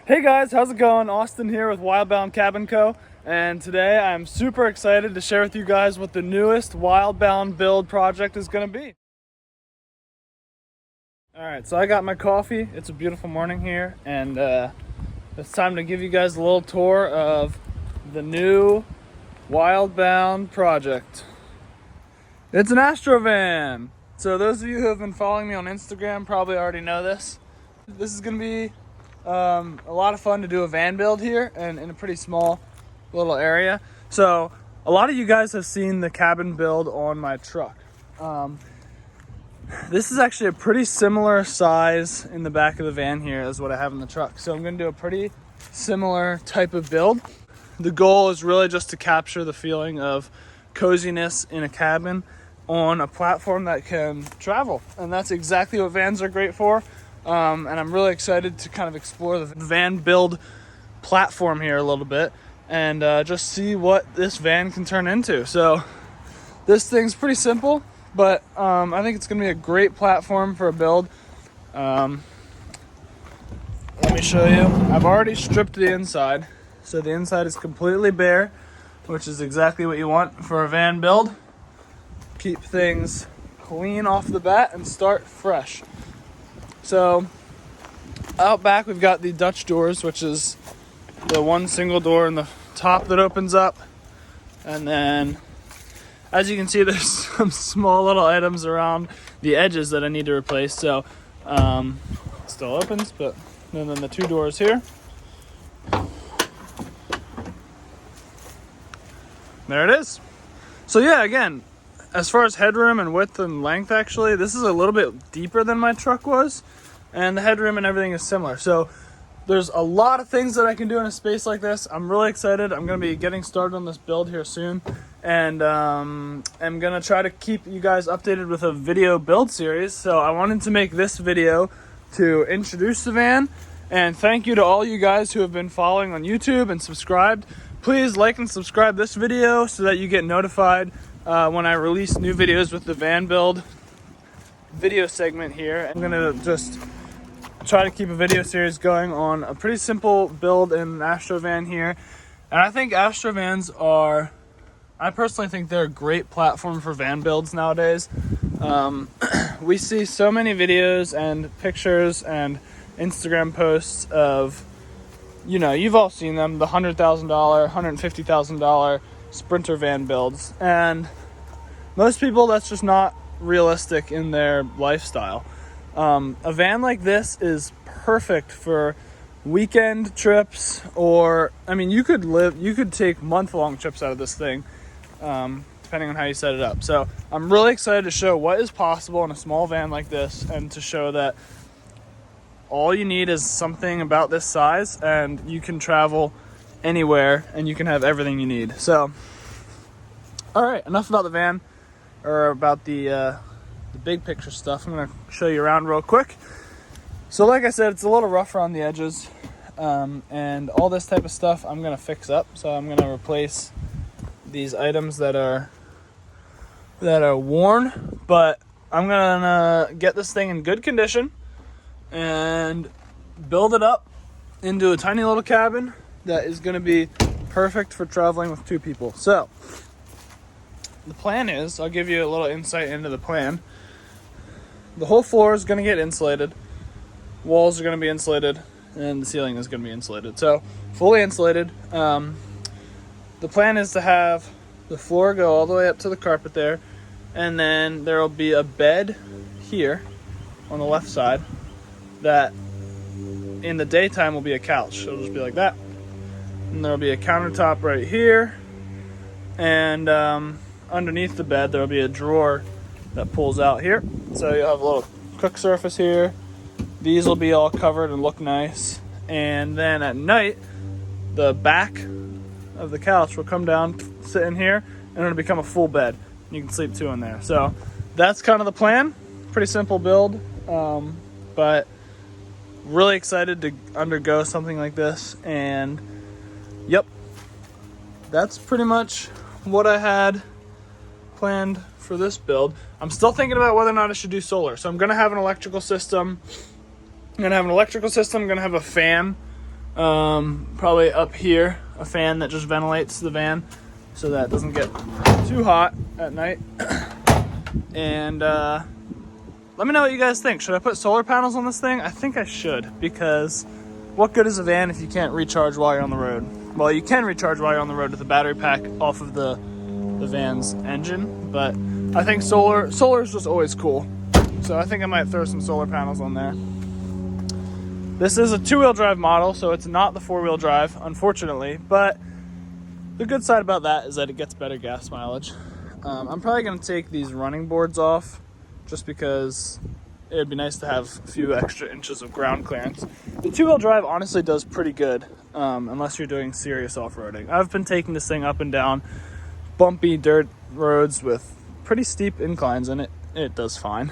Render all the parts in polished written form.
Hey guys, how's it going? Austin here with Wildbound Cabin Co. And today I'm super excited to share with you guys what the newest Wildbound build project is going to be. Alright, so I got my coffee. It's a beautiful morning here, and it's time to give you guys a little tour of the new Wildbound project. It's an Astrovan! So those of you who have been following me on Instagram probably already know this. This is going to be a lot of fun to do a van build here and in a pretty small little area. So a lot of you guys have seen the cabin build on my truck. This is actually a pretty similar size in the back of the van here as what I have in the truck. So I'm going to do a pretty similar type of build. The goal is really just to capture the feeling of coziness in a cabin on a platform that can travel. And that's exactly what vans are great for. And I'm really excited to kind of explore the van build platform here a little bit and just see what this van can turn into. So this thing's pretty simple, but I think it's going to be a great platform for a build. Let me show you. I've already stripped the inside, so the inside is completely bare, which is exactly what you want for a van build. Keep things clean off the bat and start fresh. So out back we've got the Dutch doors, which is the one single door in the top that opens up, and then as you can see there's some small little items around the edges that I need to replace. So it still opens, but and then the two doors here, there it is. So yeah, again, as far as headroom and width and length, actually, this is a little bit deeper than my truck was, and the headroom and everything is similar. So there's a lot of things that I can do in a space like this. I'm really excited. I'm going to be getting started on this build here soon, and I'm going to try to keep you guys updated with a video build series. So I wanted to make this video to introduce the van, and thank you to all you guys who have been following on YouTube and subscribed. Please like and subscribe this video so that you get notified when I release new videos with the van build video segment here. I'm gonna just try to keep a video series going on a pretty simple build in an Astrovan here. And I think Astrovans I personally think they're a great platform for van builds nowadays. We see so many videos and pictures and Instagram posts of, you know, you've all seen them, the $100,000, $150,000 Sprinter van builds, and most people, that's just not realistic in their lifestyle. A van like this is perfect for weekend trips, or I mean, you could take month-long trips out of this thing, depending on how you set it up. So I'm really excited to show what is possible in a small van like this, and to show that all you need is something about this size and you can travel anywhere and you can have everything you need. So all right, enough about the van, or about the big picture stuff. I'm gonna show you around real quick. So like I said, it's a little rough around the edges, and all this type of stuff I'm gonna fix up. So I'm gonna replace these items that are worn, but I'm gonna get this thing in good condition and build it up into a tiny little cabin that is going to be perfect for traveling with two people. So the plan is, I'll give you a little insight into the plan. The whole floor is going to get insulated, walls are going to be insulated, and the ceiling is going to be insulated. So fully insulated. The plan is to have the floor go all the way up to the carpet there, and then there will be a bed here on the left side that in the daytime will be a couch. It'll just be like that. And there'll be a countertop right here, and underneath the bed there'll be a drawer that pulls out here. So you'll have a little cook surface here. These will be all covered and look nice. And then at night, the back of the couch will come down, sit in here, and it'll become a full bed. You can sleep two in there. So that's kind of the plan. Pretty simple build, but really excited to undergo something like this. And yep, that's pretty much what I had planned for this build. I'm still thinking about whether or not I should do solar. So I'm going to have an electrical system. I'm going to have a fan Probably up here, a fan that just ventilates the van so that it doesn't get too hot at night. And let me know what you guys think. Should I put solar panels on this thing? I think I should, because what good is a van if you can't recharge while you're on the road? Well, you can recharge while you're on the road with the battery pack off of the van's engine, but I think solar is just always cool. So I think I might throw some solar panels on there. This is a 2-wheel drive model, so it's not the 4-wheel drive, unfortunately, but the good side about that is that it gets better gas mileage. I'm probably going to take these running boards off just because it would be nice to have a few extra inches of ground clearance. The 2-wheel drive honestly does pretty good, unless you're doing serious off-roading. I've been taking this thing up and down bumpy dirt roads with pretty steep inclines, and it does fine.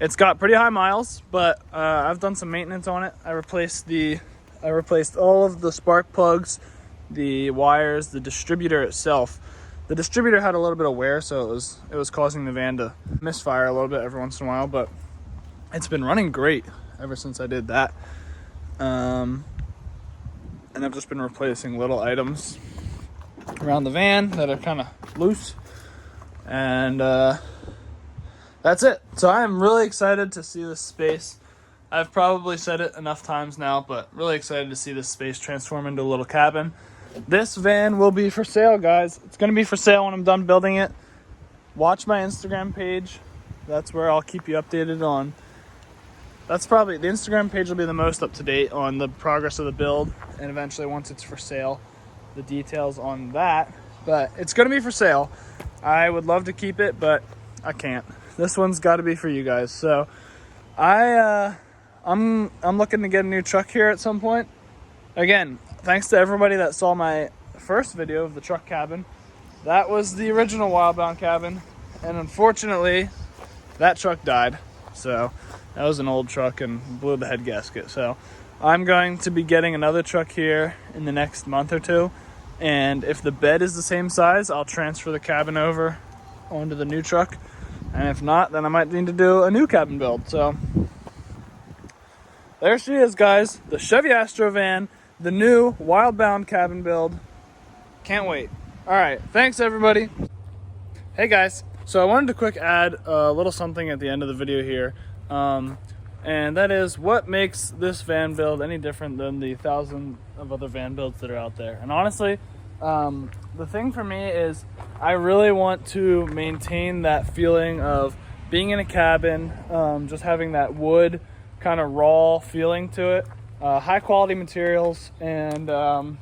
It's got pretty high miles, but I've done some maintenance on it. I replaced all of the spark plugs, the wires, the distributor itself. The distributor had a little bit of wear, so it was causing the van to misfire a little bit every once in a while, but it's been running great ever since I did that. And I've just been replacing little items around the van that are kind of loose, and that's it. So I am really excited to see this space. I've probably said it enough times now, but really excited to see this space transform into a little cabin. This van will be for sale, guys. It's going to be for sale when I'm done building it. Watch my Instagram page. That's where I'll keep you updated on. That's probably, the Instagram page will be the most up to date on the progress of the build, and eventually once it's for sale, the details on that. But it's going to be for sale. I would love to keep it, but I can't. This one's got to be for you guys. So I'm looking to get a new truck here at some point. Again, thanks to everybody that saw my first video of the truck cabin. That was the original Wildbound cabin, and unfortunately that truck died. So that was an old truck and blew the head gasket. So I'm going to be getting another truck here in the next month or two, and if the bed is the same size, I'll transfer the cabin over onto the new truck, and if not, then I might need to do a new cabin build. So there she is, guys, the Chevy Astro van, the new Wildbound cabin build. Can't wait. All right, thanks everybody. Hey guys, so I wanted to quick add a little something at the end of the video here, and that is what makes this van build any different than the 1,000 of other van builds that are out there. And honestly, the thing for me is I really want to maintain that feeling of being in a cabin, just having that wood kind of raw feeling to it, high quality materials, and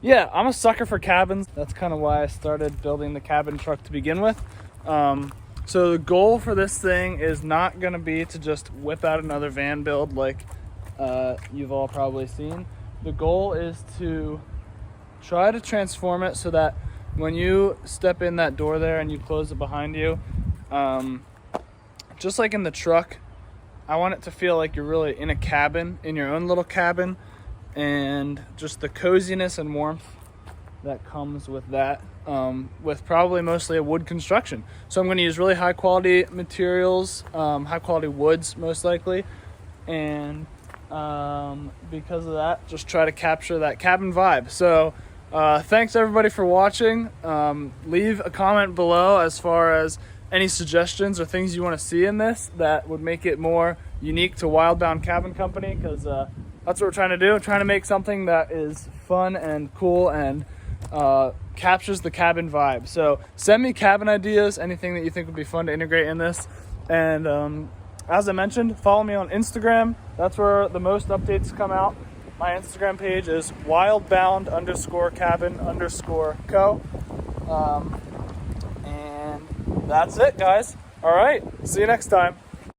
yeah, I'm a sucker for cabins. That's kind of why I started building the cabin truck to begin with. So the goal for this thing is not going to be to just whip out another van build like you've all probably seen. The goal is to try to transform it so that when you step in that door there and you close it behind you, just like in the truck, I want it to feel like you're really in a cabin, in your own little cabin, and just the coziness and warmth that comes with that, with probably mostly a wood construction. So I'm going to use really high quality materials, high quality woods most likely, and because of that, just try to capture that cabin vibe. So thanks everybody for watching. Leave a comment below as far as any suggestions or things you want to see in this that would make it more unique to Wildbound Cabin Company, because that's what we're trying to do. We're trying to make something that is fun and cool and captures the cabin vibe. So send me cabin ideas, anything that you think would be fun to integrate in this. And as I mentioned, follow me on Instagram. That's where the most updates come out. My Instagram page is wildbound_cabin_co. And that's it, guys. All right, see you next time.